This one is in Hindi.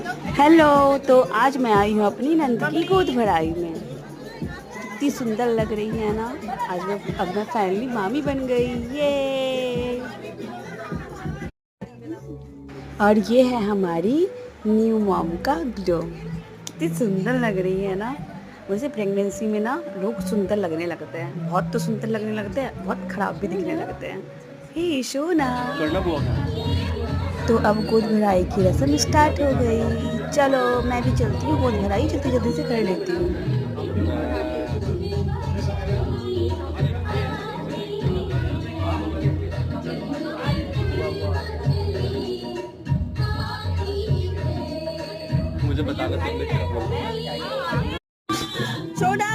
हेलो। तो आज मैं आई हूँ अपनी नंद की गोद भराई में। कितनी सुंदर लग रही है ना। अब मैं फाइनली मामी बन गई ये। और ये है हमारी न्यू मॉम का ग्लो। कितनी सुंदर लग रही है ना। वैसे प्रेगनेंसी में ना लोग सुंदर लगने लगते हैं, बहुत तो सुंदर लगने लगते हैं, बहुत खराब भी दिखने लगते हैं। हे शोना। तो अब गोद भराई की रस्म स्टार्ट हो गई। चलो मैं भी चलती हूँ, गोद भराई जल्दी जल्दी से कर लेती हूँ। मुझे बताना तुमने क्या बोला। सोडा।